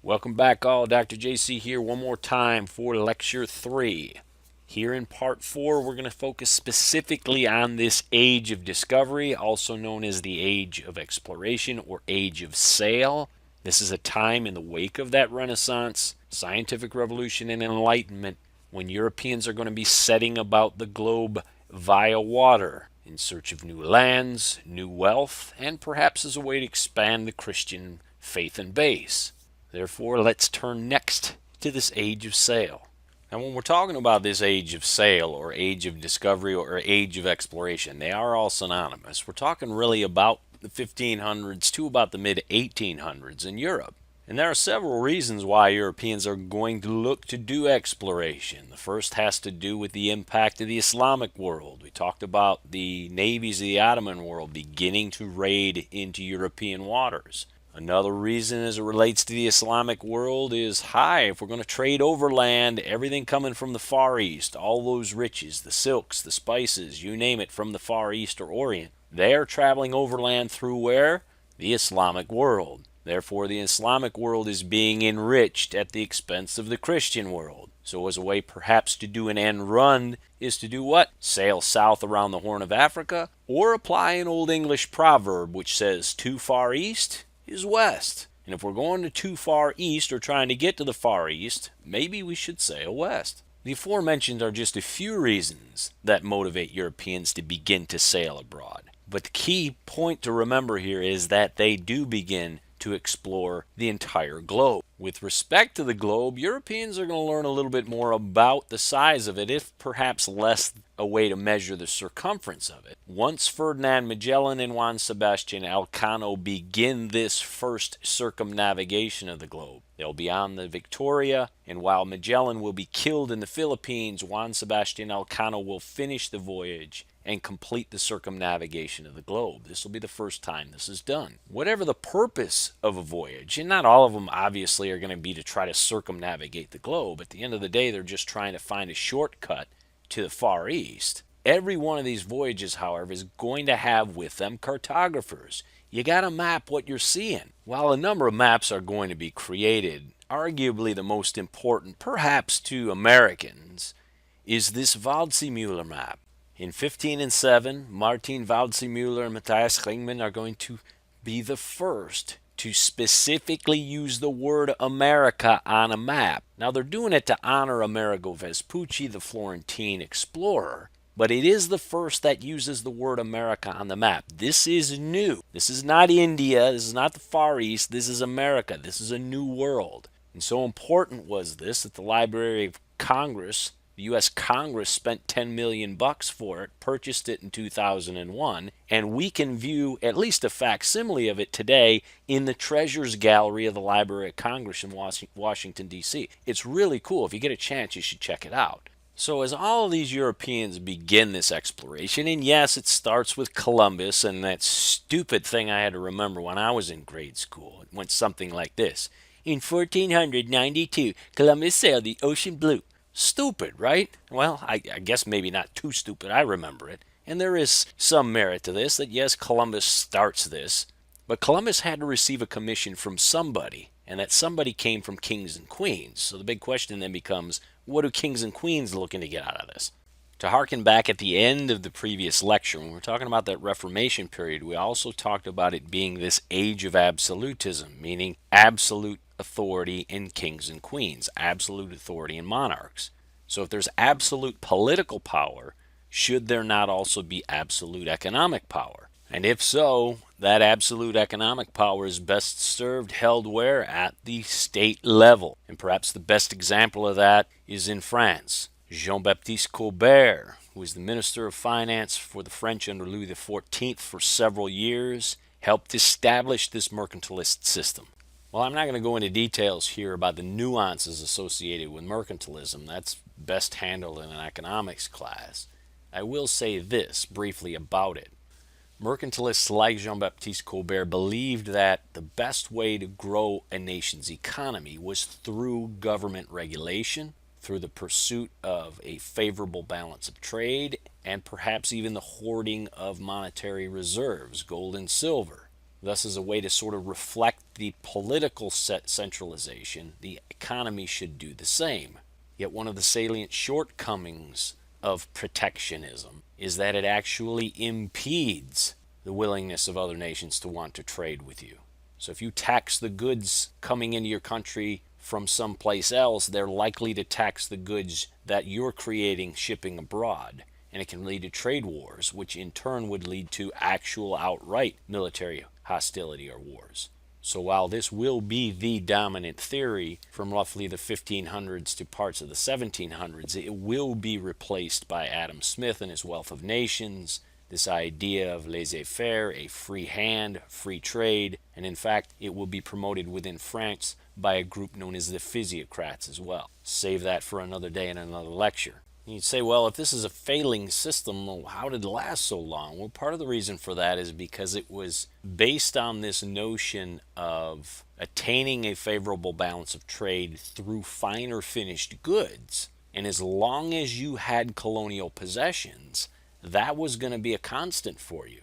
Welcome back, all. Dr. JC here one more time for Lecture 3. Here in Part 4, we're going to focus specifically on this age of discovery, also known as the age of exploration or age of sail. This is a time in the wake of that Renaissance, scientific revolution, and enlightenment when Europeans are going to be setting about the globe via water in search of new lands, new wealth, and perhaps as a way to expand the Christian faith and base. Therefore, let's turn next to this age of sail. Now, when we're talking about this age of sail or age of discovery or age of exploration, they are all synonymous. We're talking really about the 1500s to about the mid 1800s in Europe. And there are several reasons why Europeans are going to look to do exploration. The first has to do with the impact of the Islamic world. We talked about the navies of the Ottoman world beginning to raid into European waters. Another reason as it relates to the Islamic world is, if we're going to trade overland, everything coming from the Far East, all those riches, the silks, the spices, you name it, from the Far East or Orient, they are traveling overland through where? The Islamic world. Therefore, the Islamic world is being enriched at the expense of the Christian world. So as a way perhaps to do an end run is to do what? Sail south around the Horn of Africa, or apply an old English proverb which says, too far east is west. And if we're going to too far east or trying to get to the Far East, maybe we should sail west. The aforementioned are just a few reasons that motivate Europeans to begin to sail abroad. But the key point to remember here is that they do begin to explore the entire globe. With respect to the globe, Europeans are going to learn a little bit more about the size of it, if perhaps less a way to measure the circumference of it. Once Ferdinand Magellan and Juan Sebastian Elcano begin this first circumnavigation of the globe, they'll be on the Victoria, and while Magellan will be killed in the Philippines, Juan Sebastian Elcano will finish the voyage and complete the circumnavigation of the globe. This will be the first time this is done. Whatever the purpose of a voyage, and not all of them obviously are going to be to try to circumnavigate the globe. At the end of the day, they're just trying to find a shortcut to the Far East. Every one of these voyages, however, is going to have with them cartographers. You got to map what you're seeing. While a number of maps are going to be created, arguably the most important, perhaps to Americans, is this Waldseemüller map. In 1507, Martin Waldseemüller and Matthias Klingman are going to be the first to specifically use the word America on a map. Now, they're doing it to honor Amerigo Vespucci, the Florentine explorer, but it is the first that uses the word America on the map. This is new. This is not India. This is not the Far East. This is America. This is a new world. And so important was this that the Library of Congress, the U.S. Congress, spent $10 million for it, purchased it in 2001, and we can view at least a facsimile of it today in the Treasures Gallery of the Library of Congress in Washington, D.C. It's really cool. If you get a chance, you should check it out. So as all of these Europeans begin this exploration, and yes, it starts with Columbus and that stupid thing I had to remember when I was in grade school. It went something like this. In 1492, Columbus sailed the ocean blue. Stupid, right? Well, I guess maybe not too stupid. I remember it. And there is some merit to this, that yes, Columbus starts this, but Columbus had to receive a commission from somebody, and that somebody came from kings and queens. So the big question then becomes, what do kings and queens looking to get out of this? To harken back at the end of the previous lecture, when we're talking about that Reformation period, we also talked about it being this age of absolutism, meaning absolute authority in kings and queens, absolute authority in monarchs. So if there's absolute political power, should there not also be absolute economic power? And if so, that absolute economic power is best served held where? At the state level. And perhaps the best example of that is in France. Jean-Baptiste Colbert, who was the Minister of Finance for the French under Louis XIV for several years, helped establish this mercantilist system. Well, I'm not going to go into details here about the nuances associated with mercantilism. That's best handled in an economics class. I will say this briefly about it. Mercantilists like Jean-Baptiste Colbert believed that the best way to grow a nation's economy was through government regulation, through the pursuit of a favorable balance of trade, and perhaps even the hoarding of monetary reserves, gold and silver. Thus, as a way to sort of reflect the political centralization, the economy should do the same. Yet one of the salient shortcomings of protectionism is that it actually impedes the willingness of other nations to want to trade with you. So if you tax the goods coming into your country from someplace else, they're likely to tax the goods that you're creating shipping abroad. And it can lead to trade wars, which in turn would lead to actual outright military hostility or wars. So while this will be the dominant theory from roughly the 1500s to parts of the 1700s, it will be replaced by Adam Smith and his Wealth of Nations, this idea of laissez-faire, a free hand, free trade, and in fact it will be promoted within France by a group known as the physiocrats as well. Save that for another day and another lecture. You'd say, well, if this is a failing system, well, how did it last so long? Well, part of the reason for that is because it was based on this notion of attaining a favorable balance of trade through finer finished goods. And as long as you had colonial possessions, that was going to be a constant for you.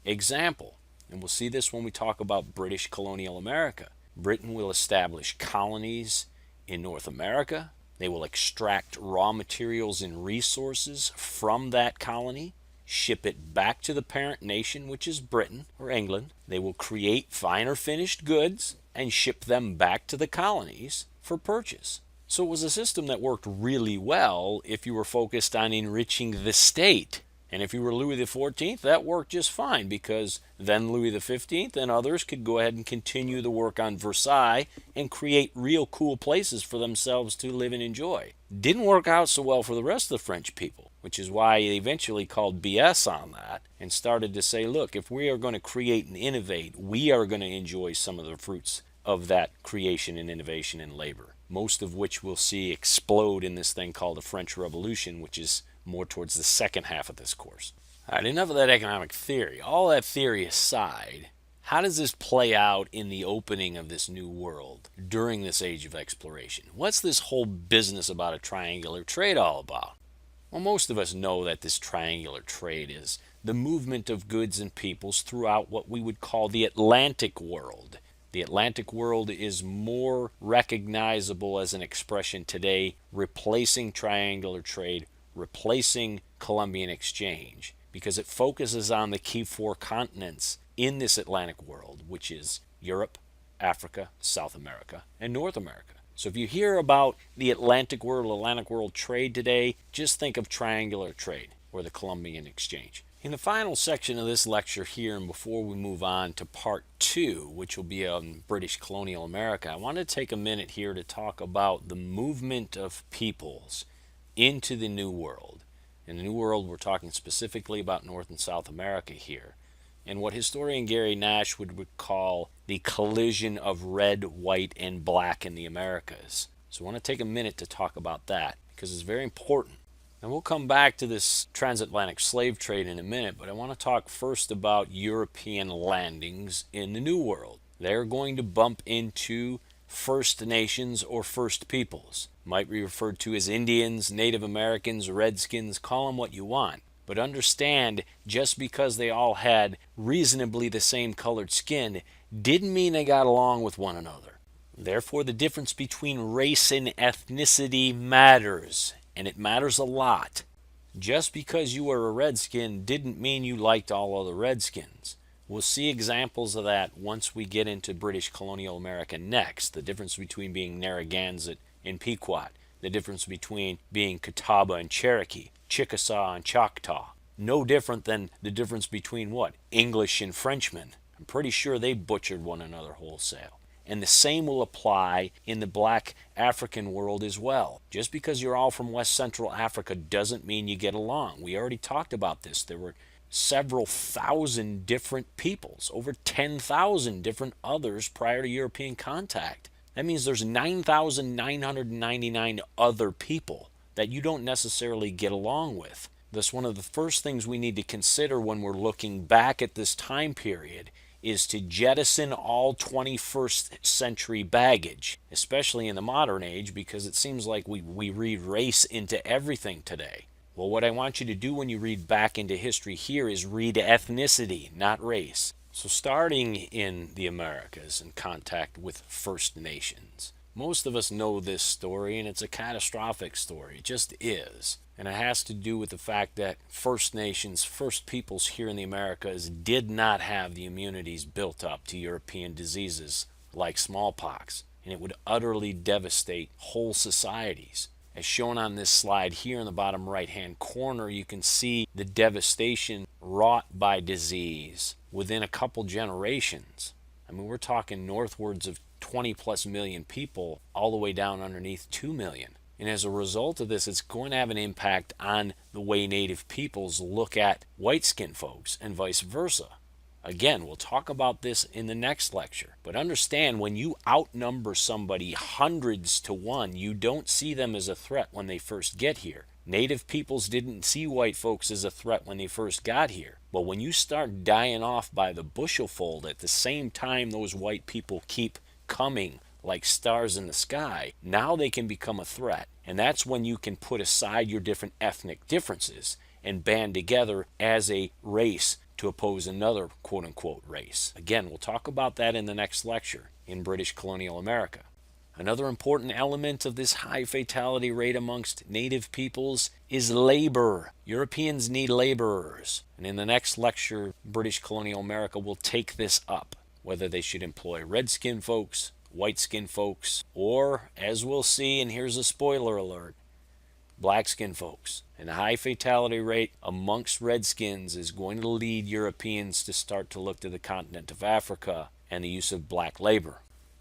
Example, and we'll see this when we talk about British colonial America. Britain will establish colonies in North America. They will extract raw materials and resources from that colony, ship it back to the parent nation, which is Britain or England. They will create finer finished goods and ship them back to the colonies for purchase. So it was a system that worked really well if you were focused on enriching the state. And if you were Louis XIV, that worked just fine, because then Louis XV and others could go ahead and continue the work on Versailles and create real cool places for themselves to live and enjoy. Didn't work out so well for the rest of the French people, which is why they eventually called BS on that and started to say, look, if we are going to create and innovate, we are going to enjoy some of the fruits of that creation and innovation and labor, most of which we'll see explode in this thing called the French Revolution, which is more towards the second half of this course. All right, enough of that economic theory. All that theory aside, how does this play out in the opening of this new world during this age of exploration? What's this whole business about a triangular trade all about? Well, most of us know that this triangular trade is the movement of goods and peoples throughout what we would call the Atlantic world. The Atlantic world is more recognizable as an expression today, replacing triangular trade, replacing Columbian exchange, because it focuses on the key four continents in this Atlantic world, which is Europe, Africa, South America, and North America. So if you hear about the Atlantic world trade today, just think of triangular trade or the Columbian exchange. In the final section of this lecture here, and before we move on to part 2, which will be on British colonial America, I want to take a minute here to talk about the movement of peoples into the New World. In the New World, we're talking specifically about North and South America here, and what historian Gary Nash would call the collision of red, white, and black in the Americas. So I want to take a minute to talk about that, because it's very important. And we'll come back to this transatlantic slave trade in a minute, but I want to talk first about European landings in the New World. They're going to bump into First Nations or First Peoples. Might be referred to as Indians, Native Americans, Redskins, call them what you want. But understand, just because they all had reasonably the same colored skin didn't mean they got along with one another. Therefore, the difference between race and ethnicity matters, and it matters a lot. Just because you were a Redskin didn't mean you liked all other Redskins. We'll see examples of that once we get into British colonial America next. The difference between being Narragansett and Pequot. The difference between being Catawba and Cherokee. Chickasaw and Choctaw. No different than the difference between what? English and Frenchmen. I'm pretty sure they butchered one another wholesale. And the same will apply in the black African world as well. Just because you're all from West Central Africa doesn't mean you get along. We already talked about this. There were several thousand different peoples, over 10,000 different others prior to European contact. That means there's 9,999 other people that you don't necessarily get along with. Thus, one of the first things we need to consider when we're looking back at this time period is to jettison all 21st century baggage, especially in the modern age, because it seems like we read race into everything today. Well, what I want you to do when you read back into history here is read ethnicity, not race. So starting in the Americas in contact with First Nations. Most of us know this story, and it's a catastrophic story. It just is. And it has to do with the fact that First Nations, First Peoples here in the Americas, did not have the immunities built up to European diseases like smallpox, and it would utterly devastate whole societies. As shown on this slide here in the bottom right hand corner, you can see the devastation wrought by disease within a couple generations. I mean, we're talking northwards of 20 plus million people all the way down underneath 2 million. And as a result of this, it's going to have an impact on the way Native peoples look at white-skinned folks and vice versa. Again, we'll talk about this in the next lecture. But understand, when you outnumber somebody hundreds to one, you don't see them as a threat when they first get here. Native peoples didn't see white folks as a threat when they first got here. But when you start dying off by the bushelfold at the same time those white people keep coming like stars in the sky, now they can become a threat. And that's when you can put aside your different ethnic differences and band together as a race to oppose another quote-unquote race. Again, we'll talk about that in the next lecture in British colonial America. Another important element of this high fatality rate amongst native peoples is labor. Europeans need laborers. And in the next lecture, British colonial America will take this up, whether they should employ red-skinned folks, white-skinned folks, or, as we'll see, and here's a spoiler alert, black-skinned folks. And the high fatality rate amongst redskins is going to lead Europeans to start to look to the continent of Africa and the use of black labor.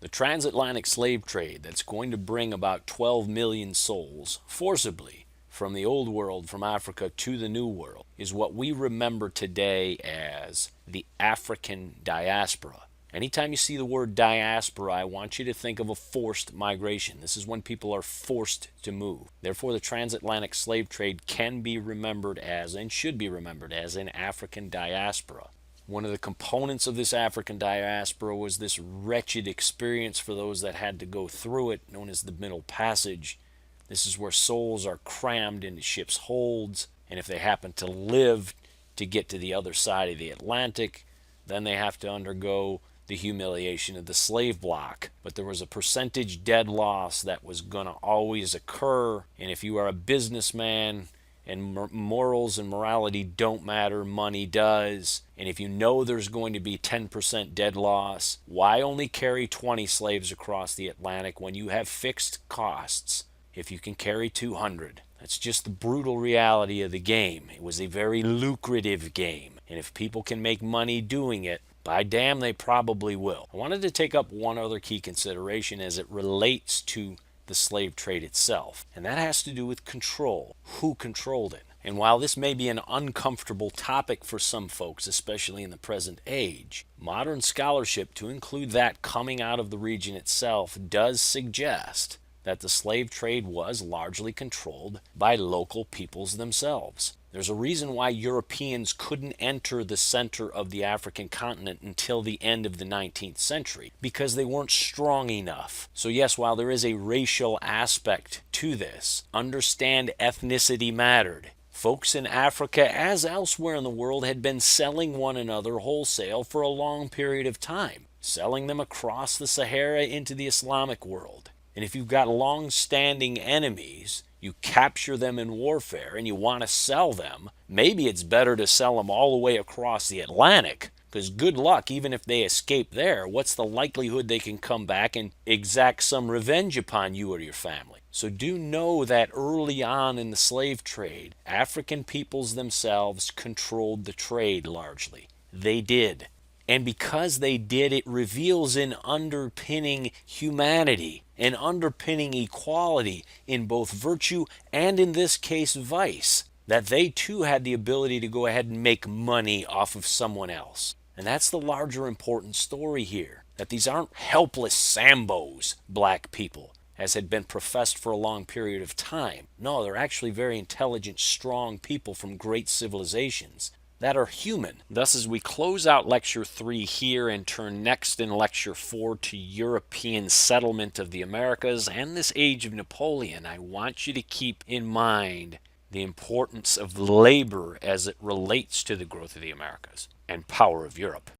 The transatlantic slave trade that's going to bring about 12 million souls forcibly from the old world, from Africa to the new world, is what we remember today as the African diaspora. Anytime you see the word diaspora, I want you to think of a forced migration. This is when people are forced to move. Therefore, the transatlantic slave trade can be remembered as, and should be remembered as, an African diaspora. One of the components of this African diaspora was this wretched experience for those that had to go through it, known as the Middle Passage. This is where souls are crammed into ships' holds, and if they happen to live to get to the other side of the Atlantic, then they have to undergo the humiliation of the slave block. But there was a percentage dead loss that was going to always occur, and if you are a businessman and morals and morality don't matter, money does, and if you know there's going to be 10% dead loss, why only carry 20 slaves across the Atlantic when you have fixed costs if you can carry 200? That's just the brutal reality of the game. It was a very lucrative game, and if people can make money doing it, by damn, they probably will. I wanted to take up one other key consideration as it relates to the slave trade itself, and that has to do with control. Who controlled it? And while this may be an uncomfortable topic for some folks, especially in the present age, modern scholarship, to include that coming out of the region itself, does suggest that the slave trade was largely controlled by local peoples themselves. There's a reason why Europeans couldn't enter the center of the African continent until the end of the 19th century, because they weren't strong enough. So yes, while there is a racial aspect to this, understand ethnicity mattered. Folks in Africa, as elsewhere in the world, had been selling one another wholesale for a long period of time, selling them across the Sahara into the Islamic world. And if you've got long-standing enemies, you capture them in warfare and you want to sell them, maybe it's better to sell them all the way across the Atlantic, because good luck, even if they escape there, what's the likelihood they can come back and exact some revenge upon you or your family? So do know that early on in the slave trade, African peoples themselves controlled the trade largely. They did. And because they did, it reveals an underpinning humanity, an underpinning equality in both virtue and, in this case, vice, that they too had the ability to go ahead and make money off of someone else. And that's the larger important story here, that these aren't helpless Sambos, black people, as had been professed for a long period of time. No, they're actually very intelligent, strong people from great civilizations that are human. Thus, as we close out Lecture 3 here and turn next in Lecture 4 to European settlement of the Americas and this age of Napoleon, I want you to keep in mind the importance of labor as it relates to the growth of the Americas and power of Europe.